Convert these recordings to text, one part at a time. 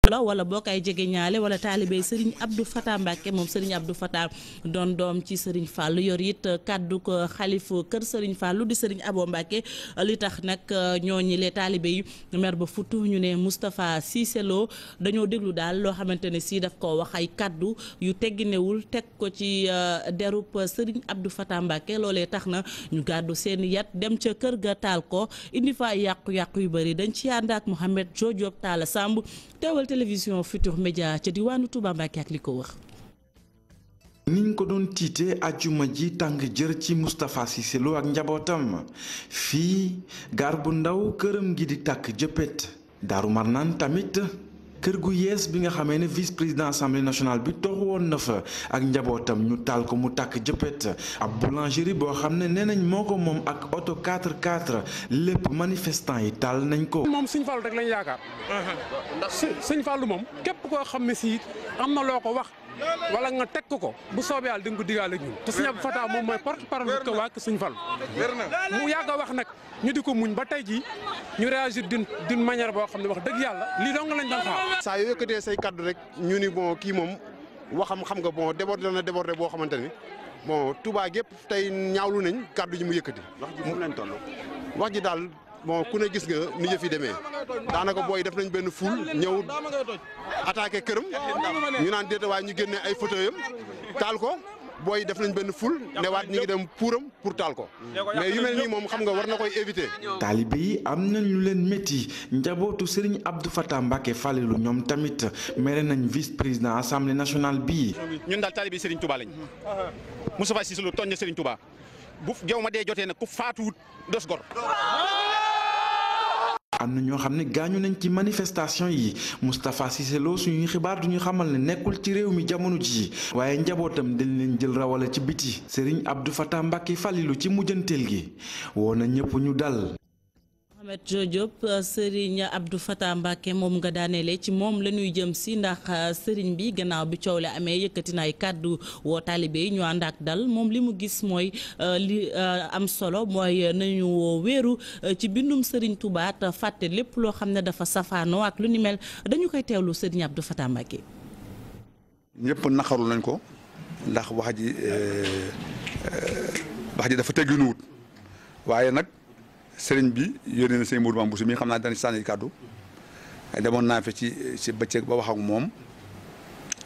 la wala boo koy jege ñaale wala taalibe Serigne Abdou Fatah Mbacke moom Serigne Abdou Fatah doon doom ci Serigne Fall yor it kaddu ko xalifu kër Serigne Fall di Serigne Abo Mbacke li tax nag ñooñi les taalibe yi mer ba futu ñu ne Moustapha Cissé Lo dañoo déglu daal loo xamante ne si daf ko wax ay kaddu yu tegginewul teg ko ci derub Serigne Abdou Fatah Mbacke loolee tax na ñu gàddu seen yat dem ca kër ga taal ko indi fa yàqu-yàqu yu bëri dañ ci ànd ak Mouhamed Diop Talla Samb teewal télévision Futur Média ca diwaanu Touba Mbacké ak li ko wax. niñ ko doon tiite ajjuma ji tàng jër ci Moustapha Cissé Lo ak njabootam fii gaar bu ndaw këram gi di tàkk jëppët Daaru Marnaan tamit kër gu yees bi nga xamee ne vice président assemblée nationale bi tox woon na fa ak njabootam ñu taal ko mu tàkk jëppët ab boulangerie boo xam ne nee nañ moo ko moom ak oto 4x4 lépp manifestant yi taal nañ ko. moom Sëñ Fallu rek lañ yaakaar. ndax Sëñ Fallu moom képp koo xam ne si am na loo ko wax wala nga teg ko bu soobee yàlla di nga ko digaale ñun te Sëñ Abdou Fatah moom mooy porte-parole bu ko waa Sëñ Fallu mu yàgg a wax nag ñu di ko muñ ba tey jii ñu réagir d'une manière boo xam ne wax dëgg yàlla lii dong lañ doon xaar. saa yoo yëkkatee say kaddu rek ñu ni bon kii moom waxam xam nga bon débordé na débordé boo xamante ni bon Touba gépp tey ñaawlu nañ kaddu ji mu yëkkati. wax ji fu lañ toll. wax ji daal bon ku ne gis nga ni yëf yi demee daanaka booy def nañ benn foule ñëw attaqué këram ñu naan déeta waaye ñu génne ay photo yam taal ko. booy def nañ benn ful newaat ñi ngi dem puuram pour taal ko mais yu mel nii moom xam nga war na koy éviter. taalibe yi am nañ lu leen métti njabootu Serigne Abdou Fatah Mbacke Falilou ñoom tamit mere nañ vice président assemblée nationale bii. ñun daal taalibe Serigne Touba lañ Moustapha Cissé Lo tooñ na Serigne Touba bu jaw ma dee jotee nag ku faatuwut dos gor. am na ñoo xam ne gaañu nañ ci manifestation yi Moustapha Cissé Lo suñuy xibaar duñu xamal ne nekkul ci réew mi jamono ji waaye njabootam dañ leen jël rawale ci biti Serigne Abdou Fatah Mbacke Falilou ci mujjanteel gi woo na ñëpp ñu dal. Mouhamed Diop Serigne Abdou Fatah Mbacke moom nga daaneele ci moom la ñuy jëm si ndax Serigne bi gannaaw bi coow la amee yëkkati na ay kàddu woo taalibe yi ñu ànd ak dal moom li mu gis mooy li am solo mooy nañu wéeru ci bindum Serigne Touba te fàtte lépp loo xam ne dafa safaanoo ak lu ni mel dañu koy teewlu Serigne Abdou Fatah Mbacke. ñëpp naqaru nañ ko ndax wax ji dafa tegginuwut waaye nag. sëriñ bi yónnee na sëñ Modou Mame Bousso mi xam naa dana ci sànni kàddu demoon naa fi ci bëccëg ba wax ak moom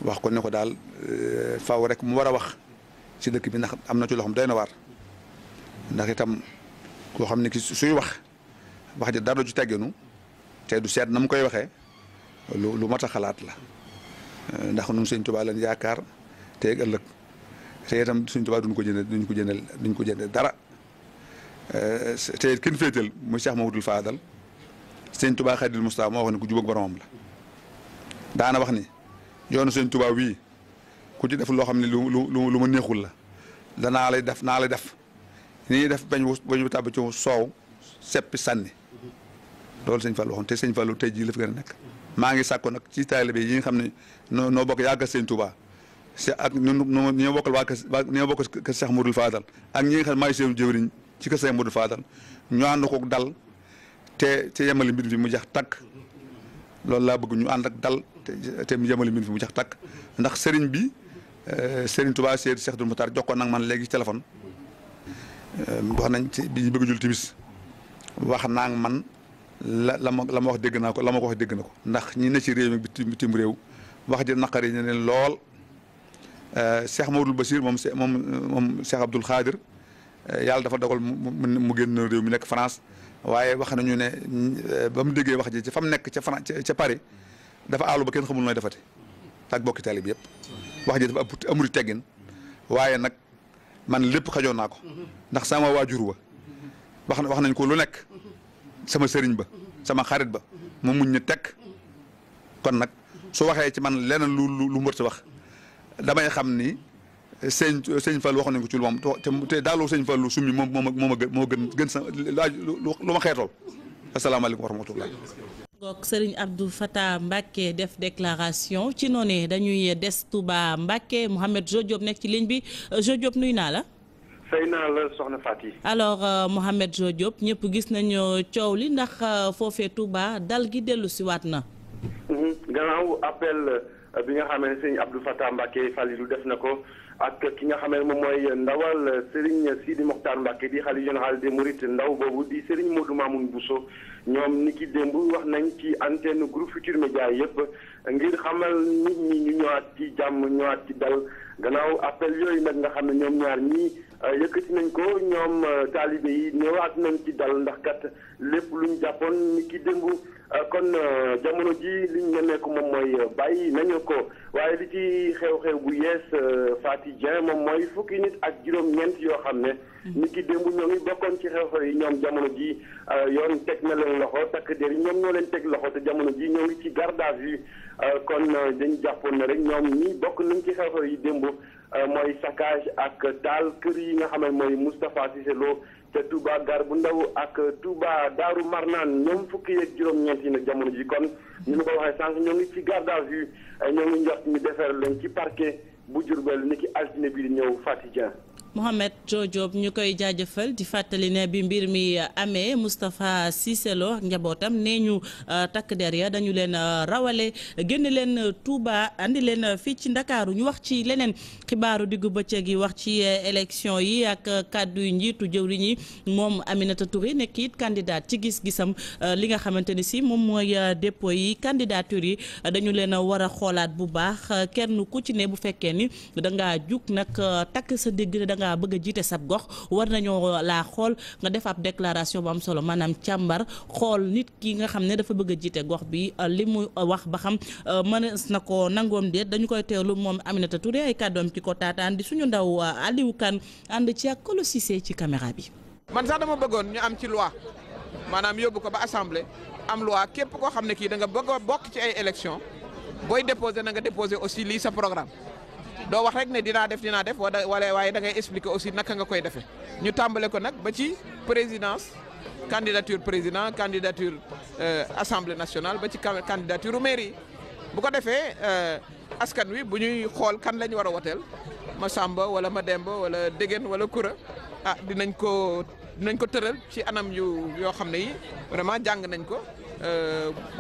wax ko ne ko daal faaw rek mu war a wax ci dëkk bi ndax am na ci loo xam doy na waar ndax itam koo xam ne ki suy wax ji dara du ci tegginu te du seet na mu koy waxee lu mat a xalaat la ndax ñun sëñ Tuubaa lañ yaakaar te ëllëg te itam sëñ Tuubaa duñ ko jëndee dara. te kenn féetal muy Cheikh Mamadou Fadal sëñ Touba Xaadimul Mustafaa moo wax ne ku jubóog boromam la daana wax ni yoonu sëñ Touba wii ku ci def loo xam ne lu ma neexul la naa lay def ni ñuy def bañ bu tàbb ci soow seppi sànni loolu sëñ Fall waxoon te sëñ Fallu tey jii la fi gën a nekk maa ngi sàkko nag ci taalibe yi nga xam ne noo bokk yàggal sëñ Touba ak ñoo bokkal ñoo bokk kër Cheikh Mamadou Fadal ak ñi nga xam ne maay seen jëwriñ ci kër Sëñ Modou Fadal ñu ànd ko dal te yemali mbir fi mu jax takk loolu laa bëgg ñu ànd ak dal te mu yemali mbir fi mu jax takk ndax sëriñ bi sëriñ Touba Cheikh Abdou Moutar jox ko nag man léegi téléphone wax nañ ci bi ñu bëgg jul timis wax naa man la ma wax dégg naa ko la ma ko wax dégg na ko ndax ñi ne ci réew mi bitim réew wax ji naqari ñu leen lool Cheikh Mamadou Bachir moom Cheikh Abdoul Khadir yàlla dafa dogal mu génn réew mi nekk France waaye wax nañu ne ba mu déggee wax ji ci fa mu nekk ca Paris dafa aalu ba kenn xamul nooy defati ak bokki tali bi yëpp wax ji dafa amuri teggin waaye nag man lépp xajoon naa ko ndax sama waajur wax nañ ko lu nekk sama sëriñ ba sama xarit ba mu muñ ñu tekk kon nag su waxee ci man leneen lu mbër wax damay xam ni sëñ Fall waxoon nañ ko ci lu moom te daaloo sëñ Fall summi moo gën sa lu ma xeetool asalaamaaleykum wa rahmatullah. ngoog Serigne Abdou Fatah Mbacke def déclaration ci noonu dañuy des Touba Mbacke Mouhamed Diop nekk ci ligne bi Diop nuyu naa la. fay naa la soxna Fati. alors Mouhamed Diop ñëpp gis nañu coow li ndax foofee Touba dal gi dellu si waat na. gannaaw appel bi nga xam ne sëñ Abdou Fatah Mbacké Falilou def na ko ak ki nga xam ne moom mooy ndawal Serigne Sidi Mokhtar Mbacké di xalifa général des Mourides ndaw boobu di Serigne Modou Mamoun Bousso ñoom ni ki démb wax nañ ci antenne groupe Futurs Médias yëpp ngir xamal nit ñi ñu ñëwaat ci jàmm ñëwaat ci dal gannaaw appel yooyu nag nga xam ne ñoom ñaar ñii yëkkati nañ ko ñoom taalibe yi ñëwaat nañ ci dal ndax kat lépp luñ jàppoon ni ki démb kon jamono ji liñ nemmeeku moom mooy bàyyi nañu ko waaye li ci xew-xew bu yees Faty Dieng moom mooy fukki nit ak juróom-ñeent yoo xam ne ni ki démb ñoo ngi bokkoon ci xew-xew yi ñoom jamono ji yoon teg na leen loxo takk der yi ñoom ñoo leen teg loxo te jamono ji ñoo ngi ci garde à vue kon dañu jàppoon ne rek ñoom ñi bokk nañ ci xew-xew yi démb mooy saccage ak taal kër yi nga xam ne mooy Moustapha Cissé Lo te Touba Gare bu Ndaw ak Touba Daaru Marnaan ñoom fukki yeeg juróom-ñeent yi nag jamono ji kon ñu ma ko waxee sànq ñoo ngi ci garde à vue ñoo ngi njort ñu defeer leen ci parquet bu Diourbel ni ki altine bi di ñëw Faty Dieng. Mohamed Diop ñu koy jaajëfal di fàttali ne bi mbir mi amee Moustapha Cissé Lo ak njabootam nee ñu takk der ya dañu leen rawale génn leen Touba andi leen fii ci Ndakaaru ñu wax ci leneen xibaaru diggu bëccëg yi wax ci élection yi ak kàddu yu njiitu jëwriñ yi moom Aminata Touré nekk it candidat ci gis-gisam li nga xamante ni si moom mooy dépôt yi candidature yi dañu leen war a xoolaat bu baax kenn ku ci ne bu fekkee ni dangaa jug nag takk sa digg dangaa bëgg a jiite sab gox war nañoo laa xool nga def ab déclaration bu am solo maanaam càmbar xool nit ki nga xam ne dafa bëgg a jiite gox bi li mu wax ba xam mënees na ko nangoom déet dañu koy teewlu moom Aminata Touré ay kàddoom ci ko taataan di suñu ndaw Aliou Kane ànd ci ak Kolo Cissé ci caméra bi. man sax dama bëggoon ñu am ci loi maanaam yóbbu ko ba assemblée am loi képp koo xam ne kii da nga bëgg a bokk ci ay élection booy déposé na nga déposé aussi lii sa programme. doo wax rek ne dinaa def wala waaye da ngay expliquer aussi naka nga koy defee ñu tàmbale ko nag ba ci présidence candidature président candidature assemblée nationale ba ci candidature mairie bu ko defee askan wi bu ñuy xool kan la ñu war a woteel ma Samba wala ma Demba wala Dégén wala Koura dinañ ko tëral ci anam yoo xam ne yi vraiment jàng nañ ko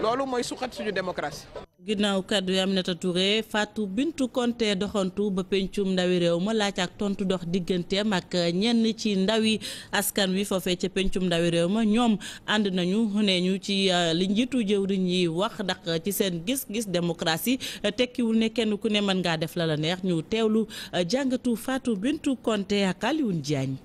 loolu mooy suqat suñu démocratie. ginnaaw kàddu yi Aminata Touré Fatou Bintou Konté doxantu ba pencum ndawi réew ma laaj ak tontu dox digganteem ak ñenn ci ndawi askan wi foofee ca pencum ndawi réew ma ñoom ànd nañu ne ñu ci li njiitu jëwriñ yi wax ndax ci seen gis-gis démocratie tekkiwul ne kenn ku ne mën ngaa def la la neex ñu teewlu jàngatu Fatou Bintou Konté ak Alioune Diagne.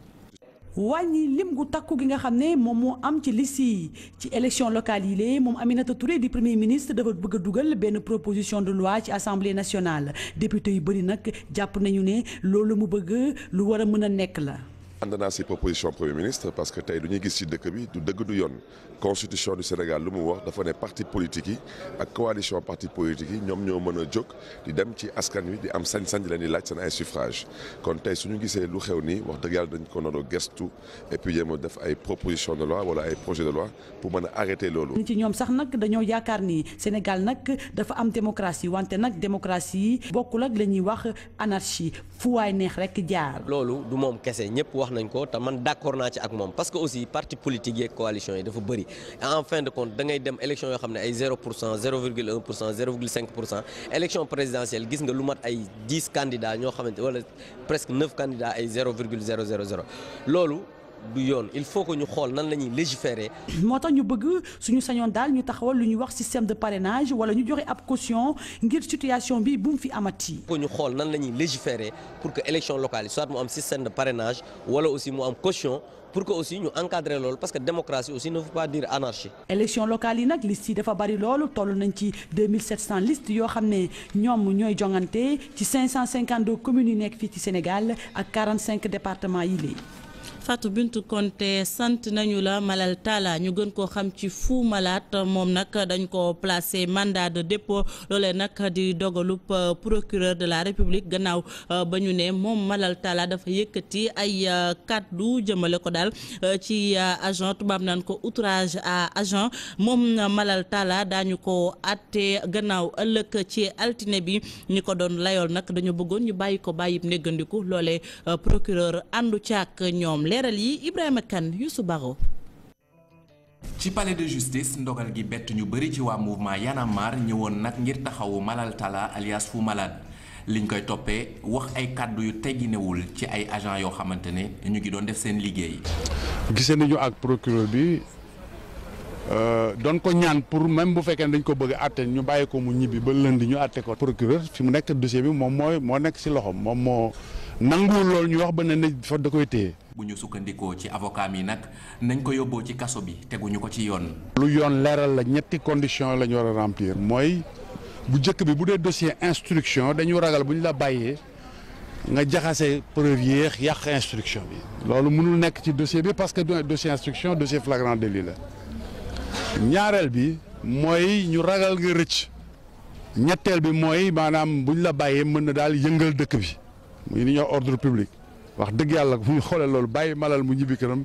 wàññi lim gu takku gi nga xam ne moom moo am ci liste yi ci élection locale yi lee moom Aminata Touré di premier ministre dafa bëgg a dugal benn proposition de loi ci assemblée nationale député yu bëri nag jàpp nañu ne loolu mu bëgg lu war a mën a nekk la. ànd naa si proposition premier ministre parce que tey du ñuy gis ci dëkk bi du dëgg du yoon constitution du Sénégal lu mu wax dafa ne parti politique yi ak coalition parti politique yi ñoom ñoo mën a jóg di dem ci askan wi di am sañ-sañ di leen di laaj seen ay suffrage kon tey suñu gisee lu xew nii wax dëgg yàlla dañ ko noonu gestu et puis yéen a def ay proposition de loi wala ay projet de loi pour mën a arrêter loolu. ci ñoom sax nag dañoo yaakaar ni Sénégal nag dafa am démocratie wante nag démocratie bokkul ak la ñuy wax anarchie fu waay neex rek jaar. loolu du moom kese ñëpp wax nañ ko te man d'accord naa ci ak moom parce que aussi parti politique yeeg coalition yi dafa bëri en fin de compte da ngay dem élection yoo xam ne ay 0% 0,1% 0,5% élection présidentielle gis nga lu mat ay 10 candidats ñoo xamante wala presque 9 candidats ay 0,000 loolu du yoon il faut que ñu xool nan la ñuy légiférer. moo tax ñu bëgg suñu sañoon daal ñu taxawal lu ñuy wax système de parrainage wala ñu joxe ab caution ngir situation bi bu mu fi amati. il faut ñu xool nan la ñuy légiférer pour que élection locale yi soit mu am système de parrainage wala aussi mu am caution pour que aussi ñu encadrer loolu parce que démocratie aussi ne veut pas dire anarchie. élection locale yi nag liste yi dafa bari loolu toll nañ ci 2700 listes yoo xam ne ñoom ñooy jongante ci 552 communes yi nekk fii ci Sénégal ak 45 départements yi léegi. Fatou Bintou Konté sant nañu la Malal Talla ñu gën koo xam ci Fou Malade moom nag dañ ko placé mandat de dépôt loolee nag di dogalub procureur de la République gannaaw ba ñu ne moom Malal Talla dafa yëkkati ay kàddu jëmale ko daal ci agent tubaab naan ko outrage à agent moom Malal Talla daañu ko àtte gannaaw ëllëg ci altine bi ñi ko doon layool nag dañu bëggoon ñu bàyyi ko bàyyib néggandiku loolee procureur àndu ci ak ñoom leeral yi Ibrahima Kane Youssou Baro ci palais de justice ndogal gi bett ñu bëri ci waa mouvement Y'en a marre ñëwoon nag ngir taxawu Malal Talla alias Fou Malade liñ koy toppee wax ay kàddu yu tegginewul ci ay agents yoo xamante ne ñu ngi doon def seen liggéey. gisee nañu ak procureur bi doon ko ñaan pour même bu fekkee ne dañ ko bëgg a àtte ñu bàyyi ko mu ñibbi ba lundi ñu àtte ko. procureur fi mu nekk dossier bi moom moo nekk ci loxoom moom moo nanguwul loolu ñu wax ba ne fa da koy téye. bu ñu sukkandikoo ci avocat mi nag nañ ko yóbboo ci kaso bi teguñu ko ci yoon. lu yoon leeral la ñetti condition la ñu war a remplir mooy bu njëkk bi bu dee dossier instruction dañu ragal bu ñu la bàyyee nga jaxase preuve yéex yàq instruction bi. loolu mënul nekk ci dossier bi parce que dossier instruction dossier flagrant délit la. ñaareel bi mooy ñu ragal nga rëcc. ñetteel bi mooy maanaam bu ñu la bàyyee mën na daal yëngal dëkk bi muy ni ñoo ordre public. wax dëgg yàlla bu ñu xoolee loolu bàyyi Malal mu ñibbi këram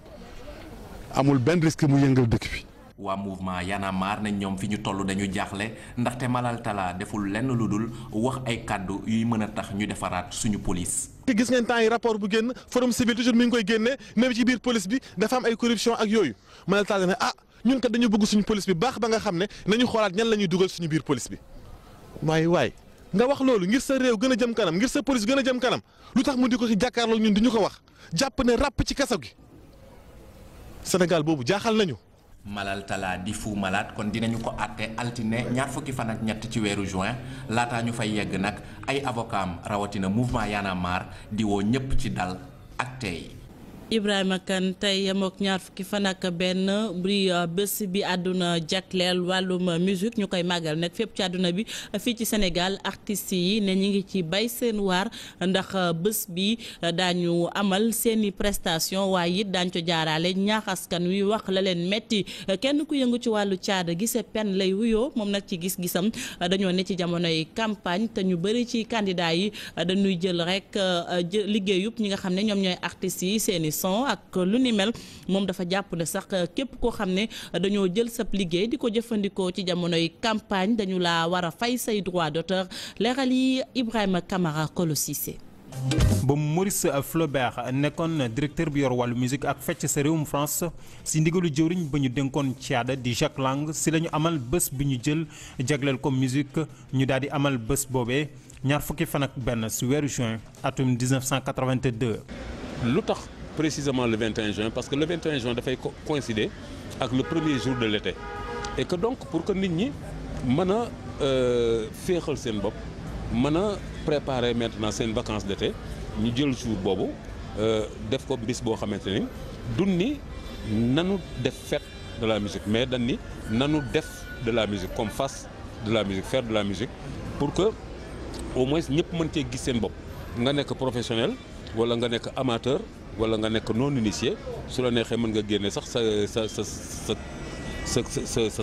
amul benn risque mu yëngal dëkk bi. waa mouvement Y'en a marre nañ ñoom fi ñu toll dañu jaaxle ndaxte Malal Talla deful lenn lu dul wax ay kàddu yuy mën a tax ñu defaraat suñu police. te gis ngeen temps yi rapport bu génn forum civil toujours mi ngi koy génne même ci biir police bi dafa am ay corruption ak yooyu Malal Talla ne ñun kat dañu bëgg suñu police bi baax ba nga xam ne nañu xoolaat ñan la ñuy dugal suñu biir police bi waay. nga wax loolu ngir sa réew gën a jëm kanam ngir sa police gën a jëm kanam lu tax mu di ko ci jàkkaarloo ñun di ñu ko wax jàpp ne ràpp ci kaso gi Sénégal boobu jaaxal nañu. Malal Talla di Fou Malade kon dinañu ko àtte altine 20 fan ak ñett ci weeru juin laataa ñu fay yegg nag ay avocat am rawatina mouvement Y'en a marre di woo ñëpp ci dal ak tey. Ibrahima Kane tey yemook 20 fan ak benn bu bés bi àdduna jagleel wàllum musique ñu koy màggal nag fépp ci àdduna bi fii ci Sénégal artistes yi ne ñi ngi ci bay seen waar ndax bés bi daañu amal seeni prestation waaye it daañu ko jaarale ñaax askan wi wax la leen metti kenn ku yëngu ci wàllu caada gise pen lay wuyoo moom nag ci gis-gisam dañoo ne ci jamonoy campagne te ñu bëri ci candidat yi dañuy jël rek liggéeyub ñi nga xam ne ñoom ñooy artistes yi seeni son ak lu ni mel moom dafa jàpp ne sax képp koo xam ne dañoo jël sab liggéey di ko jëfandikoo ci jamonoy campagne dañu laa war a fay say droit d'auteur leeral yi Ibrahima Camara Kolo Cissé. ba Maurice Flaubert nekkoon directeur bi yor wàllu musique ak fecc sa réewum France si ndigalu jëwriñ ba ñu dénkoon caada di Jacques Lang si la ñu amal bés bi ñu jël jagleel ko musique ñu daal di amal bés boobee 20 fan ak benn si weeru juin atum 1982. lu tax précisément le 21 juin parce que le 21 juin dafay coïncider ak le premier jour de l'été et que donc pour que nit ñi mën a féexal seen bopp mën a préparer maintenant seen vacances d'été ñu jël jour boobu def ko bis boo xamante ni dun ni nanu def fête de la musique mais dañ ni nanu def de la musique comme face de la musique faire de la musique pour que au moins ñëpp mën cee gis seen bopp nga nekk professionnel wala nga nekk amateur wala nga nekk non initié su la neexee mën nga génne sax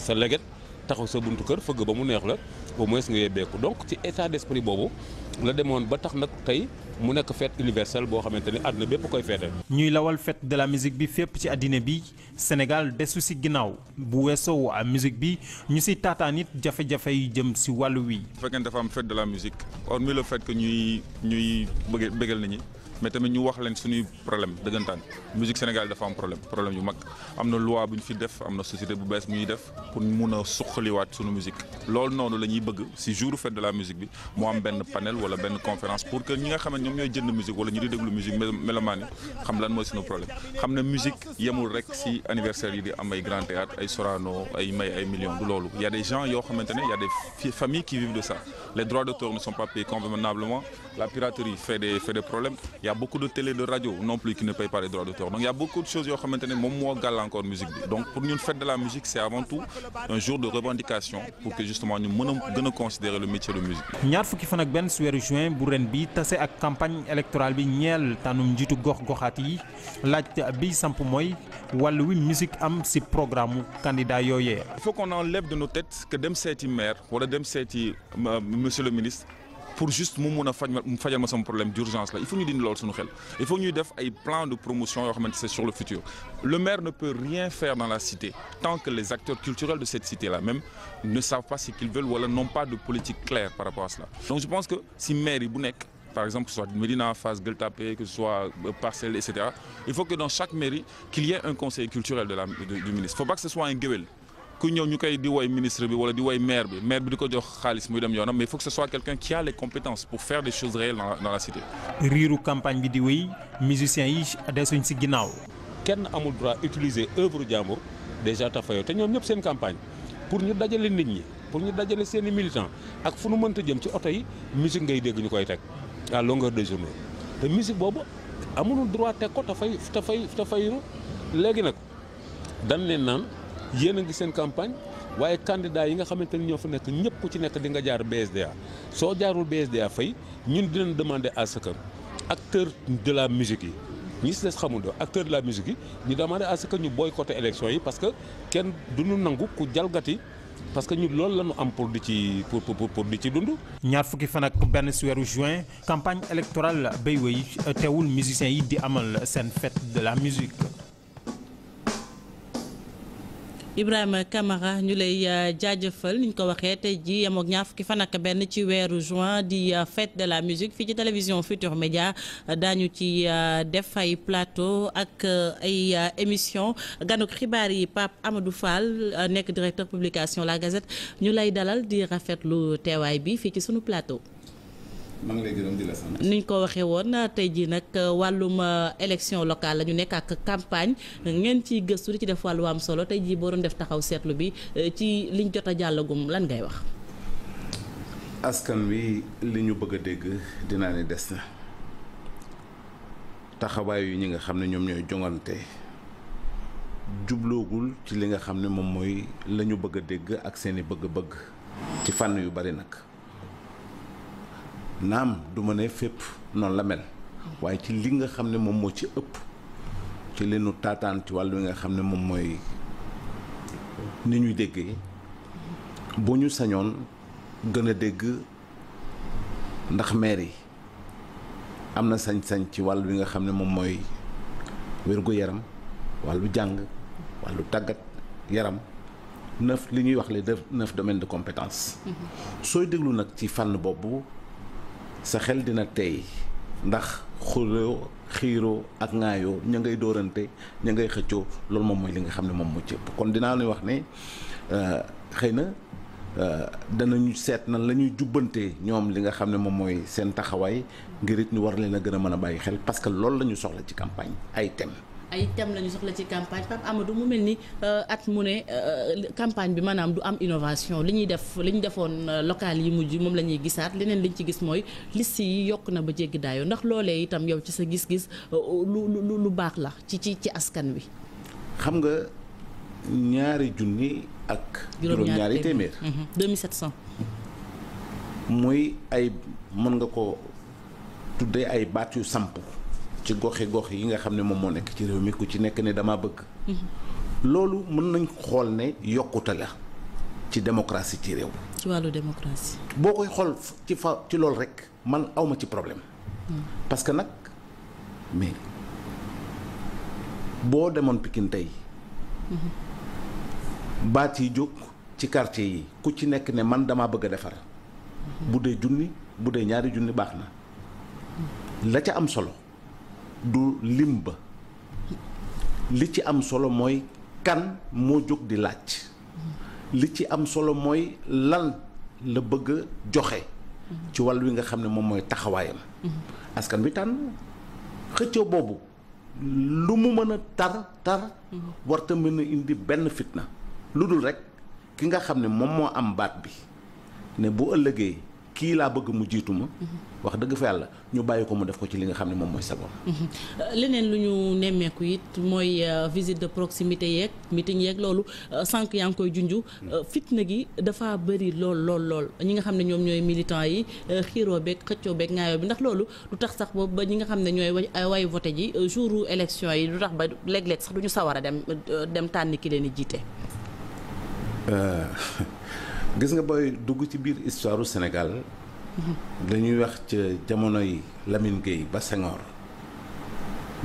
sa leget taxaw sa buntu kër fëgg ba mu neex la au moins nga yebbeeku donc ci état d'esprit boobu la demoon ba tax nag tey mu nekk fête universelle boo xamante ni àdduna bépp koy feete. ñuy lawal fête de la musique bi fépp ci àddina bi Sénégal desu si ginnaaw bu weesoo musique bi ñu si taataan it jafe-jafe yu jëm si wàllu wi. bu fekkee dafa am fête de la musique hormis le fait que ñuy bëggal nit ñi. mais tamit ñu wax leen suñuy problème dëggantaan musique Sénégal dafa am problème yu mag am na loi bu ñu fi def am na société bu bees bu ñuy def pour mun a suqaliwaat suñu musique loolu noonu la ñuy bëgg si jour fête de la musique bi mu am benn panel wala benn conférence pour que ñi nga xam ne ñoom ñooy jënd musique wala ñu di déglu musique mélomane yi xam lan mooy suñu problème xam ne musique yemul rek si anniversaire yi di am ay grand théâtre ay Sorano ay may ay millions du loolu y a des gens yoo xamante ne y a des familles qui vivent de ça les droits d'auteur ne sont pas payés convenablement la piraterie fait des problèmes. Il y a beaucoup de télé, de radio non plus qui ne payent pas les droits d'auteur. Donc il y a beaucoup de choses qui maintenant mon mot gal encore musique. Donc pour nous une fête de la musique, c'est avant tout un jour de revendication pour que justement nous puissions considérer le métier de musique. ñaar fukki fan ak benn si weeru juin bu ren bi tase ak campagne électorale bi ñeel tànnum njiitu gox-goxaat yi laaj bi samp mooy wàllu wi musique am si programme candidat yooyee. Il faut qu'on enlève de nos têtes que dem seeti maire wala dem seeti monsieur le ministre. Pour juste mu mun a fajal ma sama problème d'urgence là il faut ñu dindi loolu suñu xel il faut ñuy def ay plan de promotion yoo xamante c'est sur le futur le maire ne peut rien faire dans la cité tant que les acteurs culturels de cette cité là même ne savent pas ce qu'ils veulent wala n'ont pas de politique claire par rapport à cela donc je pense que si maire yi bu nekk par exemple que ce soit Médina, Fass, Gueule Tapée, que ce soit Parcelles, etc. Il faut que dans chaque mairie qu'il y ait un conseiller culturel du ministre. Il ne faut pas que ce soit un guewel. ku ñëw ñu koy di woy ministre bi wala di woy maire bi di ko jox xaalis muy dem yoonam mais il faut que ce soit quelqu'un qui a les compétences pour faire des choses réelles dans la cité. riiru campagne bi di wéy musiciens yi desuñ ci ginnaaw. kenn amul droit utiliser œuvre jàmbur déjà tafayoo te ñoom ñëpp seen campagne pour ñu dajale nit ñi pour ñu dajale seeni militants ak fu nu mënta jëm ci oto yi musique ngay dégg ñu koy teg à longueur de journée te musique boobu amul droit teg ko tafay léegi nag dañ leen naan. yéen a ngi seen campagne waaye candidat yi nga xamante ni ñoo fa nekk ñëpp ku ci nekk di nga jaar BSDA soo jaarul BSDA fay ñun dinañ demander à ce que acteur de la musique yi ñi si des xamul do acteur de la musique yi ñu demander à ce que ñu boycotter élection yi parce que kenn duñu nangu ku jalgati parce que ñun loolu la ñu am pour di ci dund. ñaar fukki fan ak benn ci weeru juin campagne électorale bay wéy teewul musiciens yi di amal seen fête de la musique. Ibrahima Camara ñu lay jaajëfal ni ñu ko waxee tey jii yem ak ñaar fukki fan ak benn ci weeru juin di fête de la musique fii ci télévision Futur Média daañu ci def ay plateau ak ay émission ganuk xibaar yi Pape Amadou Fall nekk directeur publication La Gazette ñu lay dalal di rafetlu teewaay bi fii ci sunu plateau. maa ngi lay gërëm di la sant. niñ ko waxee woon tey jii nag wàllum élection locale la ñu nekk ak campagne ngeen ciy gëstu di ci def wàllu am solo tey jii boo doon def taxaw seetlu bi ci liñ jot a jàllagum lan ngay wax. askan wi li ñu bëgg a dégg dinaa ne des na taxawaay yu ñi nga xam ne ñoom ñooy jongante jubloogul ci li nga xam ne moom mooy la ñu bëgg a dégg ak seeni bëgg-bëgg ci fànn yu bari nag. naam du ma ne fépp noonu la mel waaye ci li nga xam ne moom moo ci ëpp ci li nu taataan ci wàllu nga xam ne moom mooy ni ñuy déggee bu ñu sañoon gën a dégg ndax maire yi am na sañ-sañ ci wàll wi nga xam ne moom mooy wér-gu-yaram wàllu jàng wàllu tàggat yaram li ñuy wax les 9 domaines de compétence. sooy déglu nag ci fànn boobu. sa xel dina tey ndax xuloo xiiroo ak ŋaayoo ña ngay dóorante ña ngay xëccoo loolu moom mooy li nga xam ne moom moo ci ëpp kon dinaa lay wax ne xëy na danañu seet nan la ñuy jubbantee ñoom li nga xam ne moom mooy seen taxawaay ngir it ñu war leen a gën a mën a bàyyi xel parce que loolu la ñu soxla ci campagne ay thème la ñu soxla ci campagne Pape Amadou mu mel ni at mu ne campagne bi maanaam du am innovation li ñuy defoon local yi mujj moom la ñuy gisaat leneen liñ ci gis mooy liste yi yokk na ba jéggi daayoo ndax loolee itam yow ci sa gis-gis lu baax la ci askan wi. xam nga 2 junni ak. juróom-ñaari téeméer 2700. muy ay mën nga ko tuddee ay baat yu samp. ci gox yi nga xam ne moom moo nekk ci réew mi ku ci nekk ne dama bëgg. loolu mën nañ xool ne yokkute la ci démocratie ci réew. ci wàllu démocratie. boo koy xool ci loolu rek man awma ci problème. parce que nag mais boo demoon Pikine tey. baat yi jóg ci quartier yi ku ci nekk ne man dama bëgg a defar. bu dee junni bu dee 2 junni baax na la ca am solo. du lim ba li ci am solo mooy kan moo jóg di laaj li ci am solo mooy lan la bëgg a joxe ci wàll wi nga xam ne moom mooy taxawaayam askan bi tànn xëccoo boobu lu mu mën a tar warta mën a indi benn fitna lu dul rek ki nga xam ne moom moo am baat bi ne bu ëllëgee kii laa bëgg mu jiitu ma wax dëgg fa yàlla ñu bàyyi ko mu def ko ci li nga xam ne moom mooy sagoon. leneen lu ñu nemmeeku it mooy visite de proximité yeeg meeting yeeg loolu sànq yaa ngi koy junju fitna gi dafa bëri lool ñi nga xam ne ñoom ñooy militants yi xiiroo beeg xëccoo beeg ŋaayoo bi ndax loolu du tax sax boobu ba ñi nga xam ne ñooy way voté ji jouru élection yi du tax ba léeg-léeg sax du ñu sawar a dem tànn ki leen di jiite. gis nga booy dugg ci biir histoire du Sénégal dañuy wax ca jamonoy Lamine Gueye ba Senghor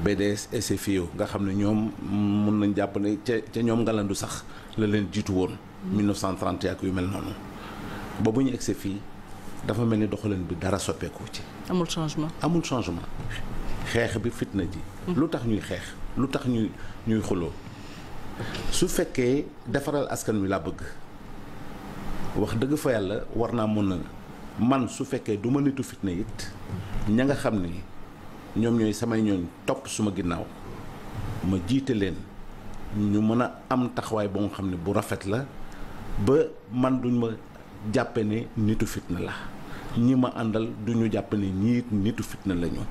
BDS SFIO nga xam ne ñoom mun nañ jàpp ne ca ñoom ngalandu sax la leen jiitu woon 1930 ak yu mel noonu ba bu ñu egsi fii dafa mel ni doxalin bi dara soppeeku ci. amul changement. amul changement xeex bi fitna ji. lu tax ñuy xeex lu tax ñuy xuloo su fekkee defaral askan wi laa bëgg wax dëgg fa yàlla war naa mën na man su fekkee du ma nitu fitna it ña nga xam ni ñoom ñooy samay ñooñ topp suma ginnaaw ma jiite leen ñu mën a am taxawaay boo nga xam ne bu rafet la ba man duñ ma jàppe ne nitu fitna la ñi ma àndal duñu jàppe ne ñii nitu fitna la ñu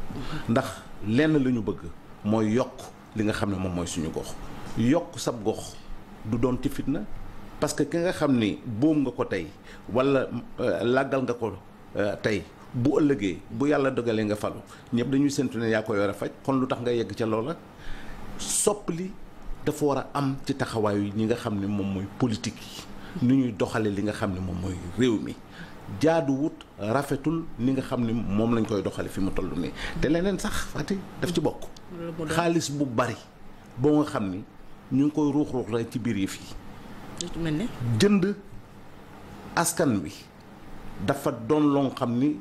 ndax lenn la ñu bëgg mooy yokk li nga xam ne moom mooy suñu gox yokk sab gox du doon ci fitna parce que ki nga xam ni boom nga ko tey walla làggal nga ko tey bu ëllëgee bu yàlla dogalee nga falu ñëpp dañuy séntu ne yaa ko yore faj kon lu tax nga yegg ca loola soppali dafa war a am ci taxawaayu ñi nga xam ne moom mooy politique yi ni ñuy doxale li nga xam ne moom mooy réew mi jaaduwut rafetul ni nga xam ne moom lañ koy doxale fi mu toll nii te leneen sax Fatick daf ci bokk xaalis bu bari boo nga xam ni ñu ngi koy ruux ruux rek ci biir yëf yi jënd askan wi dafa doon loo xam ni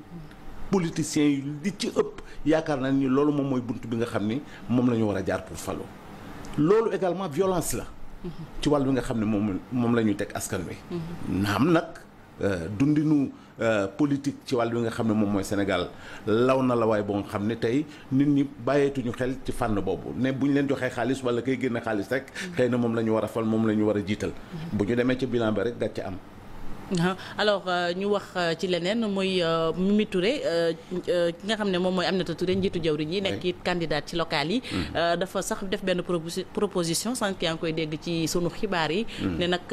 politiciens yi li ci ëpp yaakaar naa ni loolu moom mooy bunt bi nga xam ni moom la ñu war a jaar pour falo loolu également violence la ci wàll bi nga xam ne moom la ñuy teg askan wi naam nag dundinu politique ci wàll bi nga xam ne moom mooy Sénégal law na la waaye boo nga xam ne tey nit ñi bàyyeetuñu xel ci fànn boobu ne bu ñu leen joxee xaalis wala kay génne xaalis rek xëy na moom la ñu war a fal moom la ñu war a jiital bu ñu demee ci bilan ba rek gàcce am. alors ñu wax ci leneen muy Mimi Touré ki nga xam ne moom mooy Aminata Touré njiitu jawriñ yi nekk it candidat ci local yi dafa sax def benn proposition sànq yaa ngi koy dégg ci sunu xibaar yi ne nag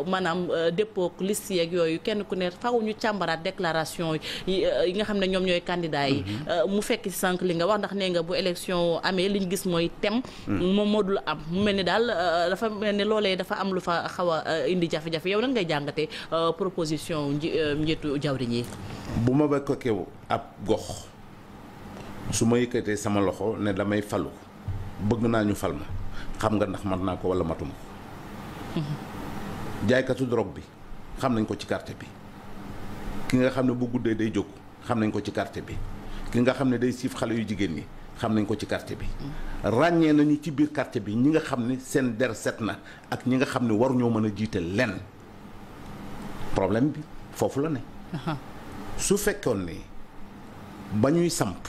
maanaam dépôt liste yeeg yooyu kenn ku ne faw ñu càmbaraat déclaration yi nga xam ne ñoom ñooy candidat yi mu fekk ci sànq li nga wax ndax nee nga bu élection amee li ñu gis mooy thème moom moo dul am mu mel ni daal dafa mel ni loolee dafa am lu fa xaw a indi jafe-jafe yow nag ngay jàngatee proposition njiitu jawriñ yi. bu ma bëgg ko kew ab gox su ma yëkkatee sama loxo ne damay falu bëgg naa ñu fal ma xam nga ndax mat naa ko wala matuma ko jaaykatu drogue bi xam nañ ko ci quartier bi ki nga xam ne bu guddee day jóg xam nañ ko ci quartier bi ki nga xam ne day siif xale yu jigéen ñi xam nañ ko ci quartier bi ràññee nañu ci biir quartier bi ñi nga xam ne seen der set na ak ñi nga xam ne waruñoo mën a jiite lenn problème bi foofu la ne su fekkoon ne ba ñuy samp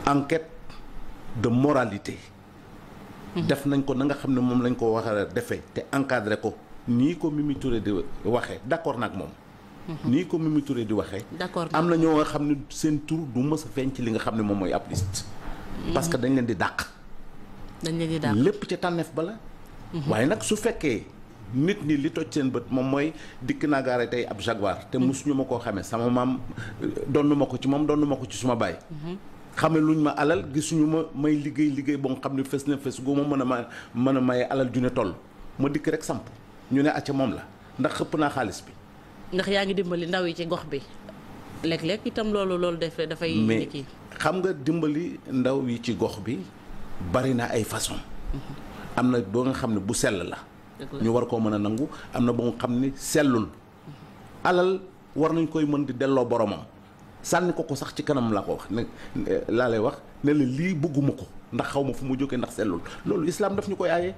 enquête de moralité def nañ ko na nga xam ne moom lañ ko wax a defee te encadré ko nii ko Mimi Touré di waxee d'accord nag moom nii ko Mimi Touré di waxee am na ñoo nga xam ne seen tur du mës a feeñ ci li nga xam ne moom mooy ab liste parce que dañ leen di dàq lépp ca tànneef ba la waaye nag su fekkee nit ñi li toj seen bët moom mooy dikk naa gaare tey ab Jaguar te mosuñu ma koo xamee sama maam donnu ma ko ci moom donnu ma ko ci suma baay xame luñ ma alal gisuñu ma may liggéey boo nga xam ne fes na fes gu ma mën a maye alal ju ne toll ma dikk rek samp ñu ne acca moom la ndax xëpp naa xaalis bi ndax yaa ngi dimbali ndaw yi ci gox bi léeg-léeg itam loolu dafay mais xam nga dimbali ndaw yi ci gox bi bari na ay façon am na boo nga xam ne bu sell la ñu war koo mën a nangu am na boo nga xam ne sellul alal war nañ koy mën di delloo boromam sànni ko sax ci kanam laa ko wax ne laa lay wax ne la lii bëgguma ko ndax xaw ma fu mu jógee ndax sellul loolu islam daf ñu koy aaye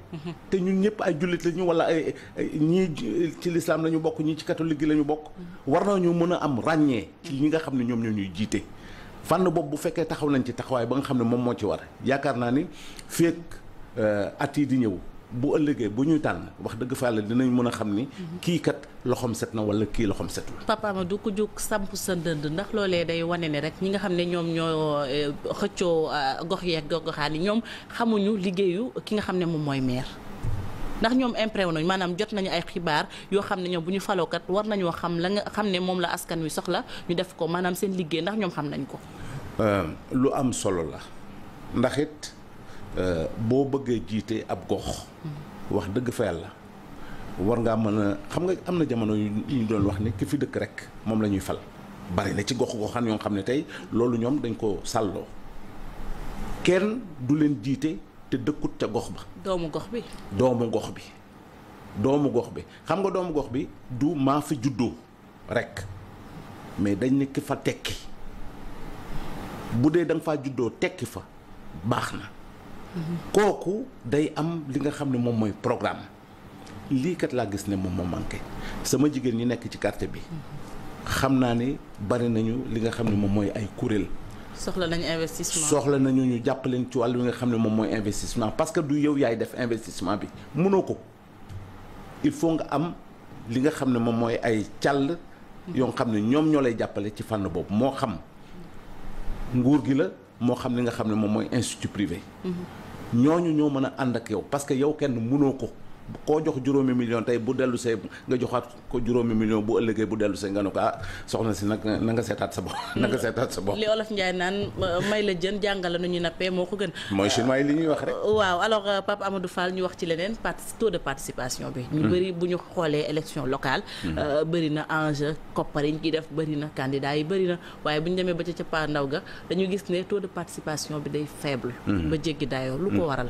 te ñun ñëpp ay jullit lañu wala ay ñii ci l'islam la ñu bokk ñii ci catholique gi la ñu bokk war nañu mën a am ràññee ci ñi nga xam ne ñoom ñoo ñuy jiite fànn boobu bu fekkee taxaw nañ ci taxawaay ba nga xam ne moom moo ci war yaakaar naa ni fii ak at yi di ñëw bu ëllëgee bu ñuy tànn wax dëgg fa yàlla dinañ mën a xam ni kii kat loxoom set na wala kii loxoom setul. Papa Amadou ku jóg samp sa ndënd ndax loolee day wane ne rek ñi nga xam ne ñoom ñoo xëccoo gox yeeg goxaan yi ñoom xamuñu liggéeyu ki nga xam ne moom mooy maire. ndax ñoom imprégné nañu maanaam jot nañu ay xibaar yoo xam ne ñoom bu ñu falookat war nañoo xam la nga xam ne moom la askan wi soxla ñu def ko maanaam seen liggéey ndax ñoom xam nañ ko. lu am solo la ndax it boo bëggee jiite ab gox wax dëgg fa yàlla war ngaa mën a xam nga am na jamono yu ñu doon wax ne ki fi dëkk rek moom la ñuy fal bari na ci goxaan yoo xam ne tey loolu ñoom dañ ko sàlloo kenn du leen jiite te dëkkut ca gox ba. doomu gox bi. doomu gox bi xam nga doomu gox bi du maa fi juddoo rek mais dañ ne ki fa tekki bu dee da nga faa juddoo tekki fa baax na kooku day am li nga xam ne moom mooy programme lii kat laa gis ne moom moo manqué sama jigéen ñi nekk ci quartier bi xam naa ne bari nañu li nga xam ne moom mooy ay kuréel soxla nañu investissement soxla nañu ñu jàppaleen ci wàllu nga xam ne moom mooy investissement parce que du yow yaay def investissement bi mënoo ko il faut nga am li nga xam ne moom mooy ay càll yoo xam ne ñoom ñoo lay jàppale ci fànn boobu moo xam nguur gi la moo xam li nga xam ne moom mooy institut privé ñooñu ñoo mën a ànd ak yow parce que yow kenn mënoo ko koo jox juróomi million tey bu dellu see nga joxaat ko juróomi million bu ëllëgee bu dellu see nga ne ko soxna si nag na nga seetaat sa bopp na nga seetaat sa bopp li olof Njaay naan may la jën jàngale nu ñuy nappee moo ko gën mooy chinois yi li ñuy wax rek waaw alors Pape Amadou Fall ñu wax ci leneen taux de participation bi ñu bëri bu ñu xoolee élection locale bëri na enjeu koppar yi ñu ciy def bëri na candidat yi bëri na waaye bu ñu demee ba ca cappaandaw ga dañu gis ne taux de participation bi day faible ba jéggi dayoo lu ko waral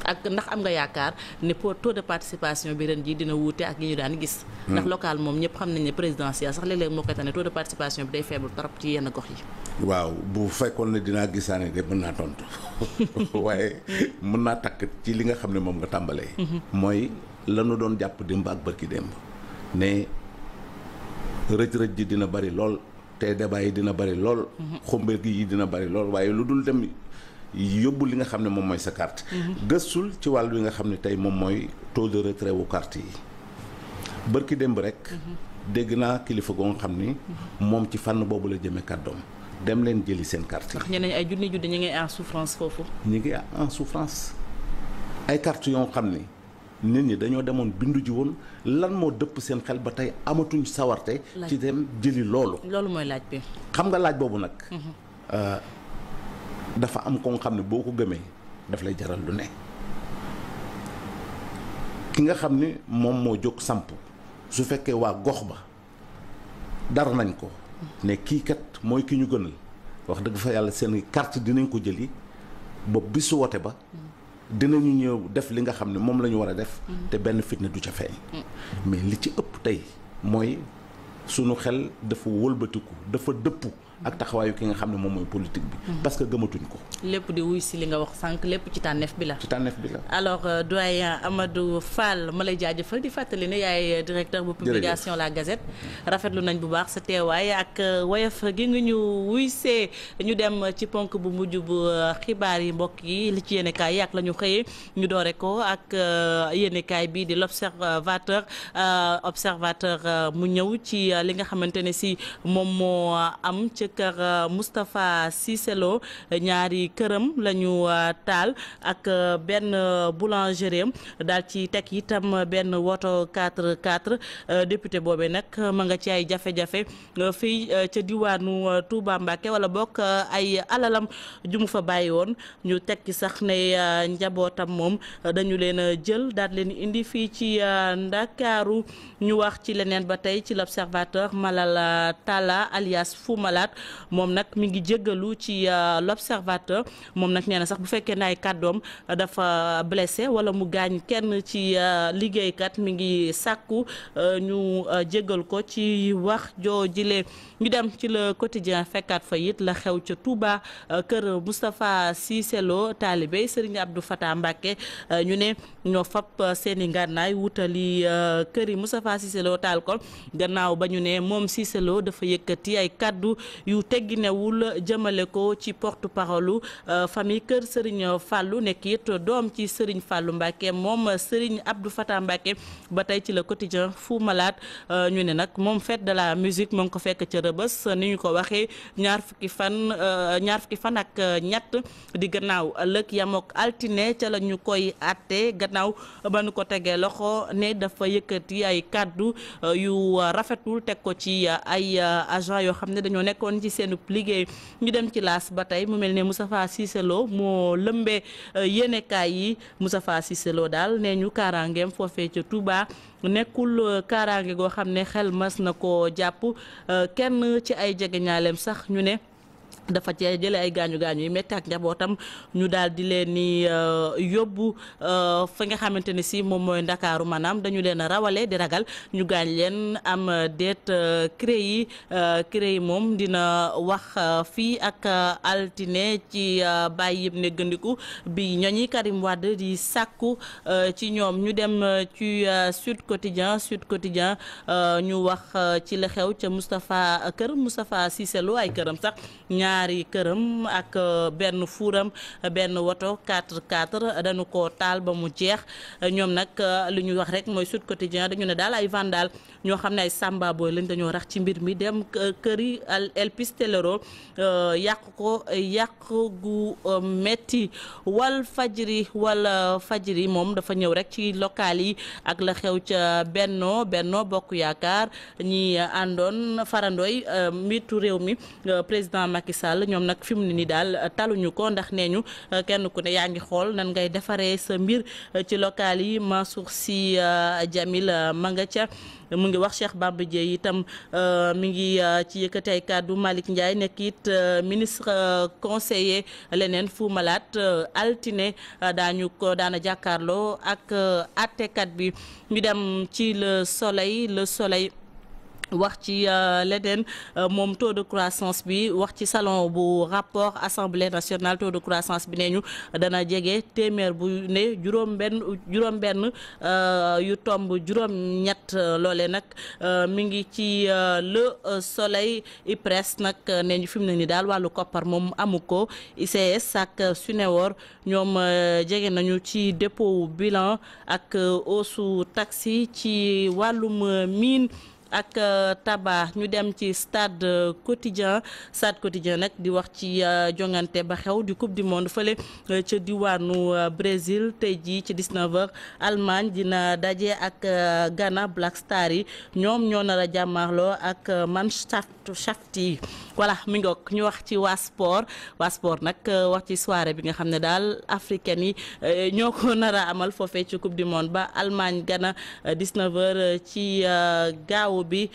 ak ndax am nga yaakaar ne pour taux de participation bi ren jii dina wuute ak yi ñu daan gis ndax local moom ñëpp xam nañ ne présidentiel sax léeg-léeg moo koy tane taux de participation bi day faible trop ci yenn gox yi waaw bu fekkoon ne dinaa gisaane de mën naa tontu waaye mën naa takk ci li nga xam ne moom nga tàmbalee mooy lanu doon jàpp démb ak bërki démb ne rëj-rëj ji dina bari lool te débat yi dina bari lool xumbeel gi yi dina bari lool waaye lu dul dem yóbbu li nga xam ne moom mooy sa carte gëstul ci wàllu yi nga xam ne tey moom mooy taux de retrait wu carte yi bërki démb rek dégg naa kilifa goo nga xam ni moom ci fànn boobu la jëmee kàddoom dem leen jëli seen carte yi ndax ñeneen ay junni ñu ngi en souffrance foofu ñu ngi en souffrance ay carte yoo xam ni nit ñi dañoo demoon bindu ji woon lan moo dëpp seen xel ba tey amatuñ sawarte ci dem jëli loolu mooy laaj bi xam nga laaj boobu nag dafa am ko nga xam ne boo ko gëmee daf lay jaral lu ne ki nga xam ne moom moo jóg samp su fekkee waa gox ba dara nañ ko ne kii kat mooy ki ñu gënal wax dëgg fa yàlla seen carte dinañ ko jëli ba bisu wote ba dinañu ñëw def li nga xam ne moom la ñu war a def te benn fitna du ca feeñ mais li ci ëpp tey mooy sunu xel dafa wëlbatiku dafa dëpp ak taxawaayu ki nga xam ne moom mooy politique bi parce que gëmatuñ ko lépp di wuy si li nga wax sànq lépp ci tànneef bi la alors doyen Amadou Fall ma lay jaajëfal di fàttali ne yaay directeur bu publication La Gazette rafetlu nañ bu baax sa teewaay ak woyof gi nga ñu wuy see ñu dem ci ponk bu mujj bu xibaar yi mbokk yi li ci yéenekaay yi ak la ñu xëyee ñu doore ko ak yéenekaay bii di l'Observateur mu ñëw ci li nga xamante ne si moom moo am ci kër Moustapha Cissé Lo ñaari këram la ñu taal ak benn boulangerie daal ci teg itam benn woto 4x4 député boobee nag ma nga ci ay jafe-jafe fii ca diwaanu Touba Mbacké wala bokk ay alalam ju mu fa bàyyi woon ñu tekki sax ne njabootam moom dañu leen a jël daal leen indi fii ci Ndakaaru ñu wax ci leneen ba tey ci l'Observateur Malal Talla alias Fou Malade moom nag mi ngi jéggalu ci l'Observateur moom nag nee na sax bu fekkee ne ay kàddoom dafa blessé wala mu gaañ kenn ci liggéeykat mi ngi sàkku ñu jéggal ko ci wax joo jilee ñu dem ci le quotidien fekkaat fa it la xew ca Touba kër Moustapha Cissé Lo taalibe Serigne Abdou Fatah Mbacké ñu ne ñoo fab seeni ngànnaay wutali kër yi Moustapha Cissé Lo taal ko gannaaw ba ñu ne moom Cissé Lo dafa yëkkati ay kàddu yu tegginewul jëmale ko ci porte-parole famille kër Serigne Fallou nekk it doom ci Serigne Fallou Mbacké moom Serigne Abdou Fatah Mbacké ba tey ci le quotidien Fou Malade ñu ne nag moom fête de la musique moo ngi ko fekk ca Rëbës ni ñu ko waxee ñaar fukki fan ak ñett di gannaaw ëllëg yamook altine ca la ñu koy àtte gannaaw ba nu ko tegee loxo ne dafa yëkkati ay kàddu yu rafetul teg ko ci ay agent yoo xam ne dañoo nekkoon ci seen liggéey ñu dem ci laas ba tey mu mel ne Moustapha Cissé Lo moo lëmbee yéenekaay yi Moustapha Cissé Lo daal nee ñu kaaraangeem foofee ca Touba nekkul kaaraange goo xam ne xel mas na ko jàpp kenn ci ay jegeñaaleem sax ñu ne dafa cee jële ay gaañu-gaañu yi métti ak njabootam ñu daal di leen ni yóbbu fa nga xamante ne si moom mooy Ndakaaru maanaam dañu leen a rawale di ragal ñu gaañ leen am déet CREI moom dina wax fii ak altine ci bàyyi yëpp ne gëndiku bi ñoñi Karim Wade di sàkku ci ñoom ñu dem ci Sud Quotidien ñu wax ci la xew ca Moustapha Cissé Lo ay këram sax ñaari këram ak benn fuuram benn woto 4x4 dañu ko taal ba mu jeex ñoom nag li ñuy wax rek mooy Sud Quotidien dañu ne daal ay vandal ñoo xam ne ay samba boy lañ dañoo rax ci mbir mi dem kër yi El Pistolero yàq ko yàq gu metti wal fajri moom dafa ñëw rek ci local yi ak la xew ca Benno Bokk Yaakaar ñi àndoon farandooy miitu réew mi président Macky Sall ñoom nag fi mu ne nii daal taluñu ko ndax nee ñu kenn ku ne yaa ngi xool nan ngay defaree sa mbir ci local yi Mansour Sy Djamil ma nga ca mu ngi wax Cheikh Bamba Dièye itam mi ngi ci yëkkati ay kàddu Malick Ndiaye nekk it ministre conseiller leneen Fou Malade altine daana jàkkaarloo ak àttekat bi ñu dem ci le soleil wax ci leneen moom taux de croissance bi wax ci salon bu rapport assemblée nationale taux de croissance bi nee ñu dana jege téeméer bu ne juróom benn yu tomb juróom-ñett loole nag mi ngi ci le soleil IPRES nag nee ñu fi mu ne ni daal wàllu koppar moom amu ko ICS ak Suneor ñoom jege nañu ci dépôt bilan ak hausse taxi ci wàllum mine ak tabac. ñu dem ci stade quotidien nag di wax ci jongante ba xew di coupe du monde fële ca diwaanu Brésil tey jii ci 19h Allemagne dina daje ak Ghana Black Star yi ñoom ñoo nar a jàmmarloo ak Mannschaft yi voilà mi ngoog ñu wax ci waa sport nag wax ci soirée bi nga xam ne daal africaine yi ñoo ko nar a amal foofee ci coupe du monde ba Allemagne Ghana 19h ci gaaw bi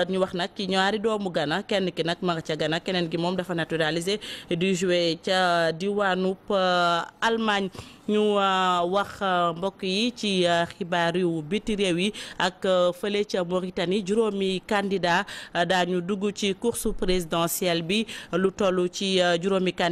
ñu wax nag ci ñaari doomu Ghana kenn ki nag ma nga ca Ghana keneen gi moom dafa naturalisé di jouer ca diwaanub Allemagne ñu wax mbokk yi ci xibaar yu biti réew yi ak fële ca Mauritanie juróomi candidat daañu dugg ci course présidentielle bi lu toll ci juróomi candidat